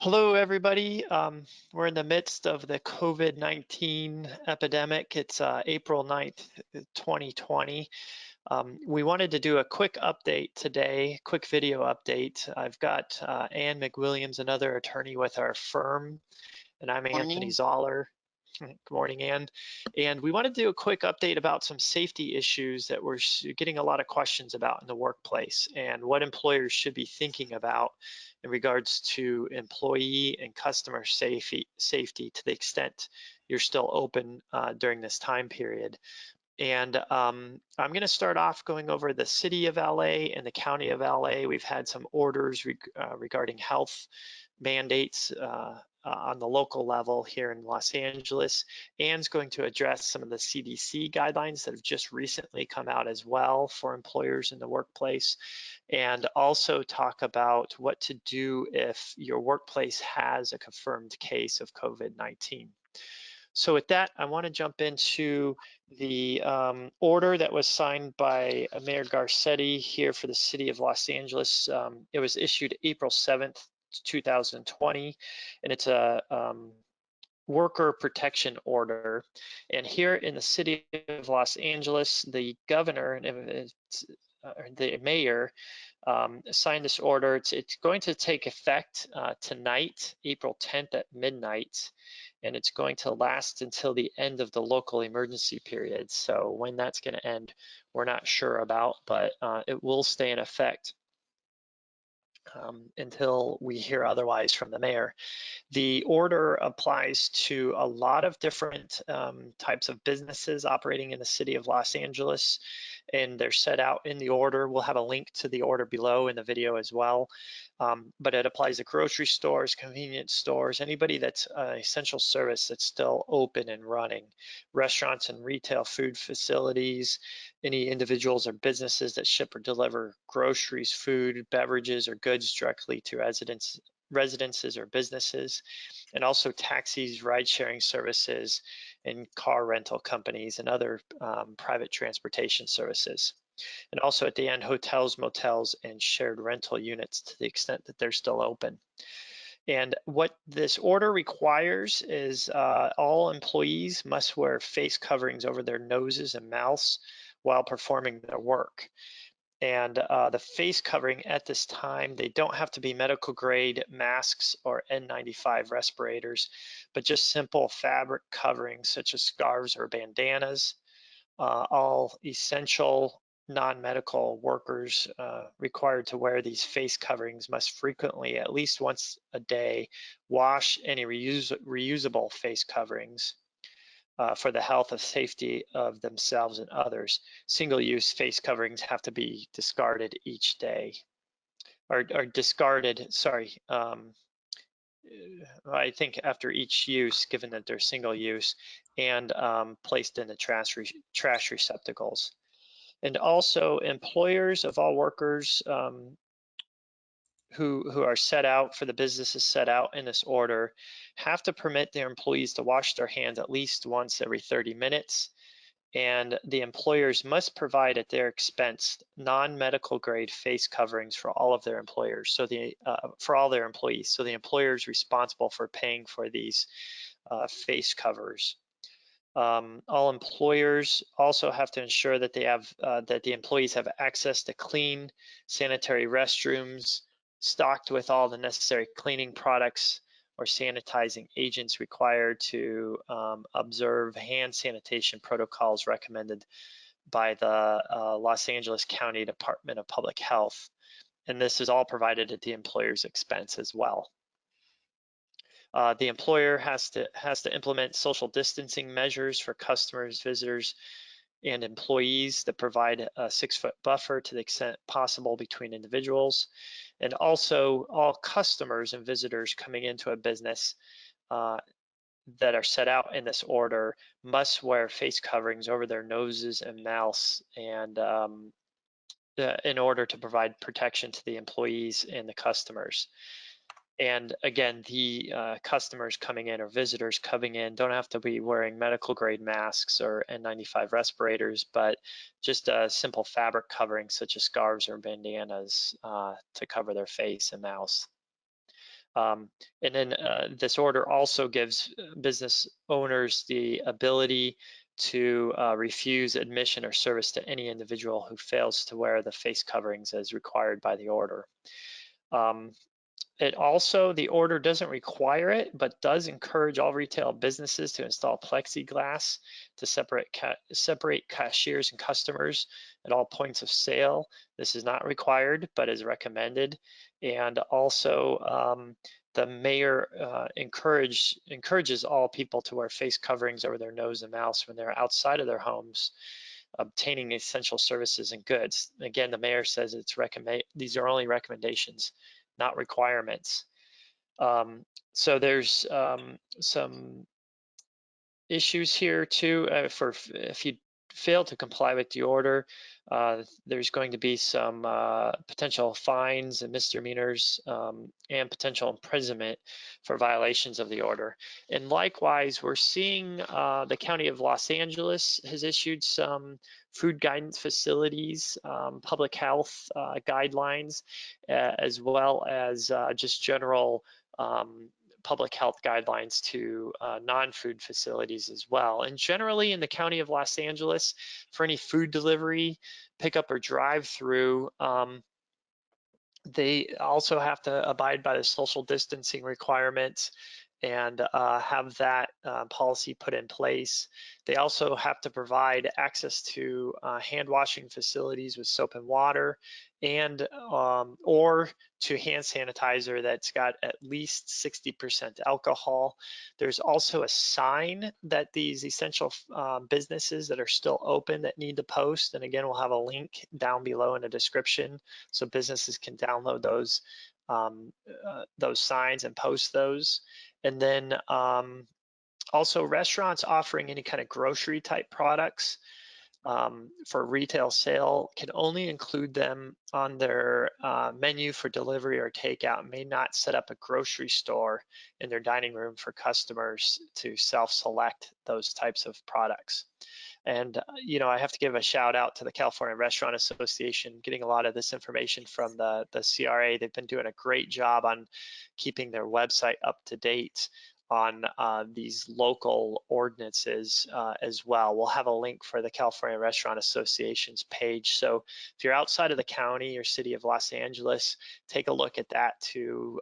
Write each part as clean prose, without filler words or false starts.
Hello, everybody. We're in the midst of the COVID-19 epidemic. It's April 9th, 2020. We wanted to do a quick update today, quick video update. I've got Anne McWilliams, another attorney with our firm, and I'm Anthony Morning. Zaller. Good morning, Anne. And we want to do a quick update about some safety issues that we're getting a lot of questions about in the workplace and what employers should be thinking about in regards to employee and customer safety to the extent you're still open during this time period. And I'm going to start off going over the city of LA and the county of LA. We've had some orders regarding health mandates on the local level here in Los Angeles. Anne's going to address some of the CDC guidelines that have just recently come out as well for employers in the workplace, and also talk about what to do if your workplace has a confirmed case of COVID-19. So with that, I want to jump into the order that was signed by Mayor Garcetti here for the city of Los Angeles. It was issued April 7th, 2020, and it's a worker protection order. And here in the city of Los Angeles, the governor, the mayor, signed this order. It's going to take effect tonight, April 10th at midnight, and it's going to last until the end of the local emergency period. So when that's going to end, we're not sure about, but it will stay in effect until we hear otherwise from the mayor. The order applies to a lot of different types of businesses operating in the city of Los Angeles, and they're set out in the order. We'll have a link to the order below in the video as well. But it applies to grocery stores, convenience stores, anybody that's an essential service that's still open and running, restaurants and retail food facilities, any individuals or businesses that ship or deliver groceries, food, beverages, or goods directly to residences or businesses, and also taxis, ride-sharing services, and car rental companies and other private transportation services. And also at the end, hotels, motels, and shared rental units to the extent that they're still open. And what this order requires is all employees must wear face coverings over their noses and mouths while performing their work. And the face covering at this time, they don't have to be medical grade masks or N95 respirators, but just simple fabric coverings such as scarves or bandanas. All essential non-medical workers required to wear these face coverings must frequently, at least once a day, wash any reusable face coverings for the health and safety of themselves and others. Single-use face coverings have to be discarded each day, or discarded, sorry, I think after each use, given that they're single use, and placed in the trash receptacles. And also employers of all workers who are set out for the businesses set out in this order have to permit their employees to wash their hands at least once every 30 minutes. And the employers must provide at their expense non-medical grade face coverings for all of their employers. So for all their employees. So the employer is responsible for paying for these face covers. All employers also have to ensure that they have that the employees have access to clean, sanitary restrooms, stocked with all the necessary cleaning products or sanitizing agents required to observe hand sanitation protocols recommended by the Los Angeles County Department of Public Health. And this is all provided at the employer's expense as well. The employer has to implement social distancing measures for customers, visitors, and employees that provide a 6-foot buffer to the extent possible between individuals. And also all customers and visitors coming into a business that are set out in this order must wear face coverings over their noses and mouths, and in order to provide protection to the employees and the customers. And again, the customers coming in or visitors coming in don't have to be wearing medical grade masks or N95 respirators, but just a simple fabric covering such as scarves or bandanas to cover their face and mouth. And then this order also gives business owners the ability to refuse admission or service to any individual who fails to wear the face coverings as required by the order. The order doesn't require it, but does encourage all retail businesses to install plexiglass to separate cashiers and customers at all points of sale. This is not required, but is recommended. And also, the mayor encourages all people to wear face coverings over their nose and mouth when they're outside of their homes, obtaining essential services and goods. Again, the mayor says these are only recommendations, not requirements. So there's some issues here too. If you fail to comply with the order, there's going to be some potential fines and misdemeanors and potential imprisonment for violations of the order. And likewise, we're seeing the County of Los Angeles has issued some food guidance facilities, public health guidelines, as well as just general public health guidelines to non-food facilities as well. And generally in the County of Los Angeles, for any food delivery, pickup or drive-through, they also have to abide by the social distancing requirements and have that policy put in place. They also have to provide access to hand washing facilities with soap and water, and or to hand sanitizer that's got at least 60% alcohol. There's also a sign that these essential businesses that are still open that need to post, and again, we'll have a link down below in the description so businesses can download those signs and post those. And then also restaurants offering any kind of grocery type products for retail sale can only include them on their menu for delivery or takeout, may not set up a grocery store in their dining room for customers to self-select those types of products. And I have to give a shout out to the California Restaurant Association, getting a lot of this information from the CRA. They've been doing a great job on keeping their website up to date on these local ordinances as well. We'll have a link for the California Restaurant Association's page. So if you're outside of the county or city of Los Angeles, take a look at that to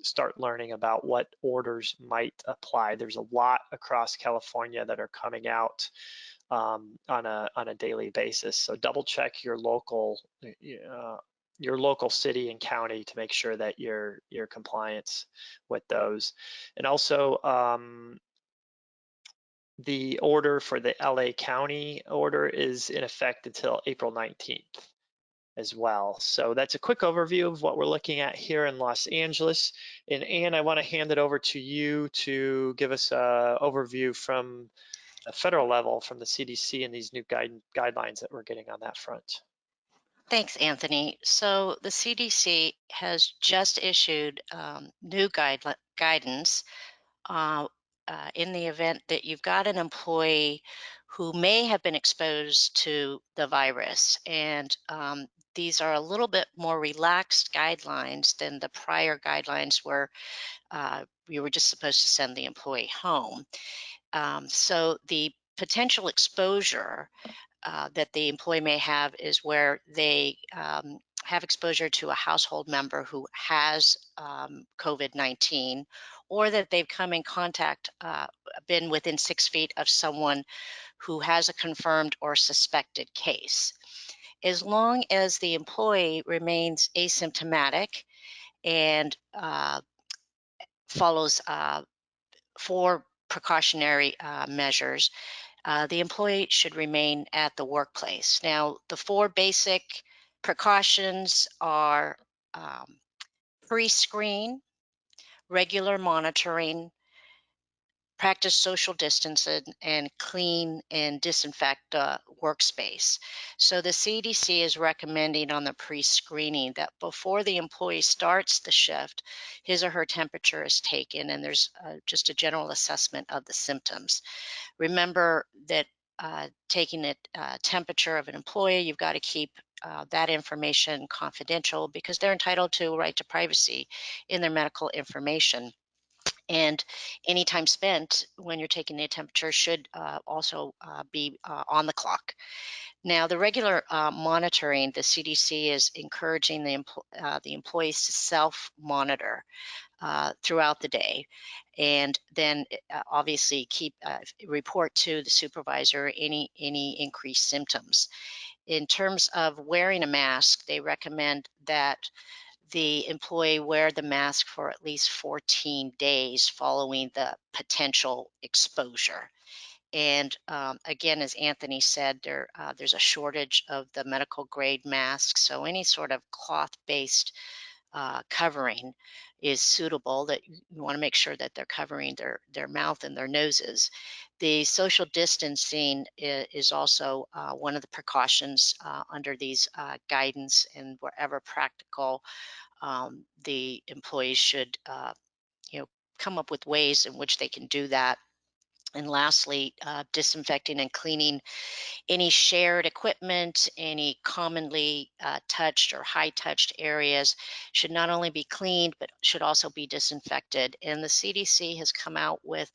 start learning about what orders might apply. There's a lot across California that are coming out on a daily basis. So double check your local city and county to make sure that you're compliant with those. And also the order for the LA County order is in effect until April 19th as well. So that's a quick overview of what we're looking at here in Los Angeles. And Anne, I want to hand it over to you to give us an overview from a federal level from the CDC and these new guidelines that we're getting on that front. Thanks, Anthony. So the CDC has just issued new guidance in the event that you've got an employee who may have been exposed to the virus. And these are a little bit more relaxed guidelines than the prior guidelines where we were just supposed to send the employee home. So the potential exposure that the employee may have is where they have exposure to a household member who has COVID-19, or that they've come in contact, been within 6 feet of someone who has a confirmed or suspected case. As long as the employee remains asymptomatic and follows 4 precautionary measures, the employee should remain at the workplace. Now, the 4 basic precautions are pre-screen, regular monitoring, practice social distancing, and clean and disinfect workspace. So the CDC is recommending on the pre-screening that before the employee starts the shift, his or her temperature is taken and there's just a general assessment of the symptoms. Remember that taking the temperature of an employee, you've got to keep that information confidential because they're entitled to a right to privacy in their medical information. And any time spent when you're taking the temperature should also be on the clock. Now, the regular monitoring, the CDC is encouraging the employees to self-monitor throughout the day, and then obviously report to the supervisor any increased symptoms. In terms of wearing a mask, they recommend that the employee wear the mask for at least 14 days following the potential exposure. And again, as Anthony said, there's a shortage of the medical grade masks. So any sort of cloth-based covering is suitable. That you want to make sure that they're covering their mouth and their noses. The social distancing is also one of the precautions under these guidance, and wherever practical, the employees should come up with ways in which they can do that. And lastly, disinfecting and cleaning any shared equipment, any commonly touched or high touched areas should not only be cleaned, but should also be disinfected. And the CDC has come out with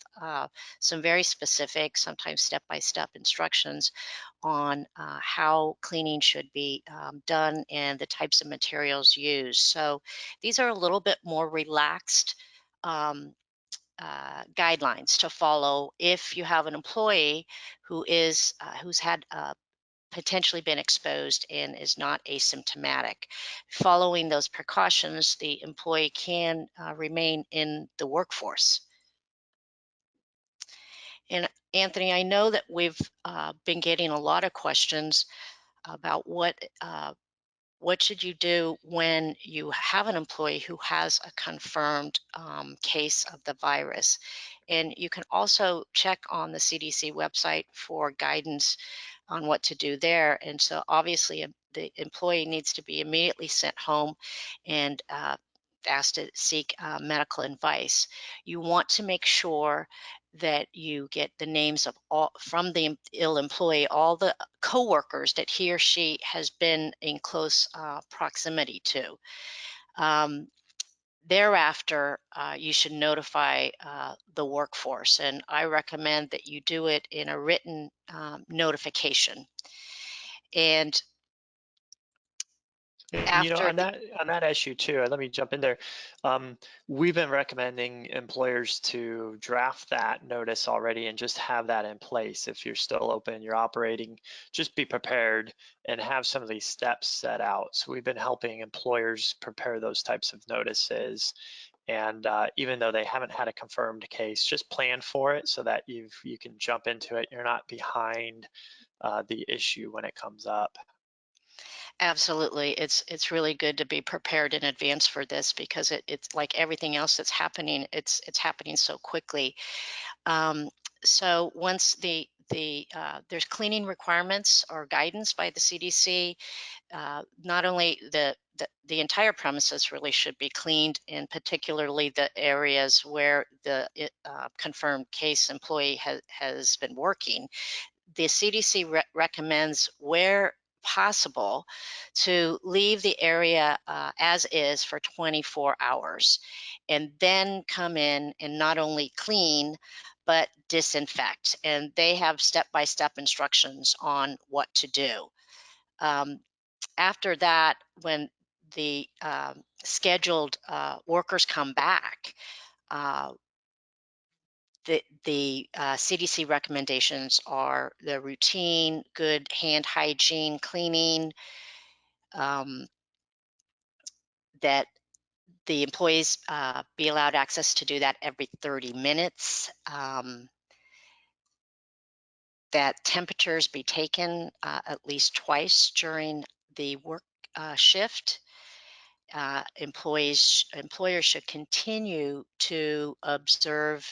some very specific, sometimes step-by-step instructions on how cleaning should be done and the types of materials used. So these are a little bit more relaxed guidelines to follow if you have an employee who's had potentially been exposed and is not asymptomatic. Following those precautions, the employee can remain in the workforce. And Anthony, I know that we've been getting a lot of questions about what should you do when you have an employee who has a confirmed case of the virus. And you can also check on the CDC website for guidance on what to do there. And so obviously the employee needs to be immediately sent home and asked to seek medical advice. You want to make sure that you get the names of all from the ill employee, all the coworkers that he or she has been in close proximity to. Thereafter, you should notify the workforce, and I recommend that you do it in a written notification. And after On that issue too, let me jump in there. We've been recommending employers to draft that notice already and just have that in place. If you're still open, you're operating, just be prepared and have some of these steps set out. So we've been helping employers prepare those types of notices. And even though they haven't had a confirmed case, just plan for it so that you can jump into it. You're not behind the issue when it comes up. Absolutely. It's really good to be prepared in advance for this because it's like everything else that's happening, it's happening so quickly. So once there's cleaning requirements or guidance by the CDC, not only the entire premises really should be cleaned, and particularly the areas where the confirmed case employee has been working. The CDC recommends, where possible, to leave the area as is for 24 hours and then come in and not only clean but disinfect. And they have step-by-step instructions on what to do. After that, when the scheduled workers come back, uh, the CDC recommendations are the routine, good hand hygiene, cleaning, um, that the employees be allowed access to do that every 30 minutes, that temperatures be taken at least twice during the work shift. Employers should continue to observe,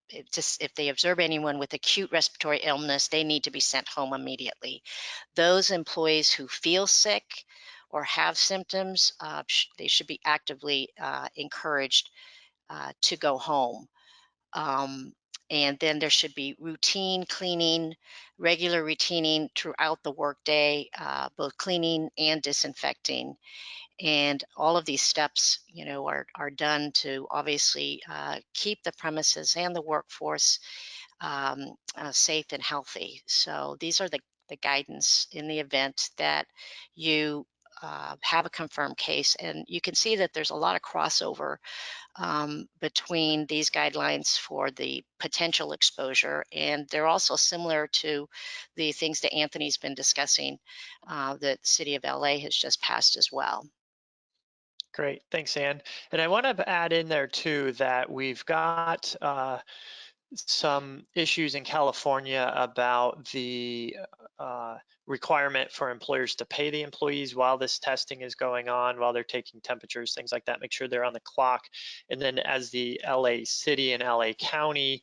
if they observe anyone with acute respiratory illness, they need to be sent home immediately. Those employees who feel sick or have symptoms, they should be actively encouraged to go home. Um, And then there should be routine cleaning, regular routining throughout the workday, both cleaning and disinfecting. And all of these steps, are done to obviously keep the premises and the workforce safe and healthy. So these are the guidance in the event that you have a confirmed case. And you can see that there's a lot of crossover between these guidelines for the potential exposure, and they're also similar to the things that Anthony's been discussing that the City of LA has just passed as well. Great, thanks, Anne. And I want to add in there too that we've got some issues in California about the requirement for employers to pay the employees while this testing is going on, while they're taking temperatures, things like that, make sure they're on the clock. And then as the LA City and LA County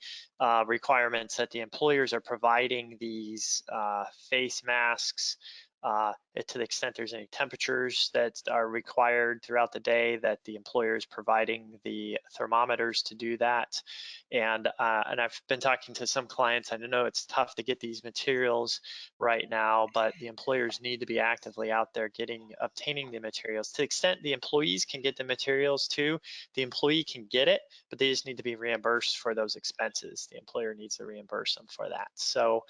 requirements that the employers are providing these face masks, to the extent there's any temperatures that are required throughout the day, that the employer is providing the thermometers to do that. And I've been talking to some clients. I know it's tough to get these materials right now, but the employers need to be actively out there obtaining the materials. To the extent the employees can get the materials too, the employee can get it, but they just need to be reimbursed for those expenses. The employer needs to reimburse them for that. So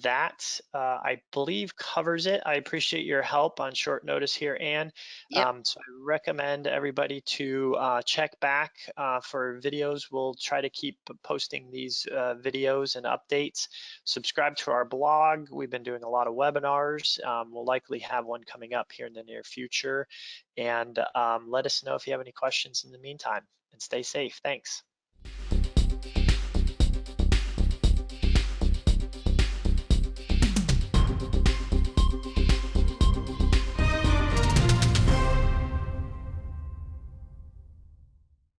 that I believe covers it. I appreciate your help on short notice here, Anne. Yep. So I recommend everybody to check back for videos. We'll try to keep posting these videos and updates. Subscribe to our blog. We've been doing a lot of webinars. We'll likely have one coming up here in the near future. And let us know if you have any questions in the meantime, and stay safe. Thanks.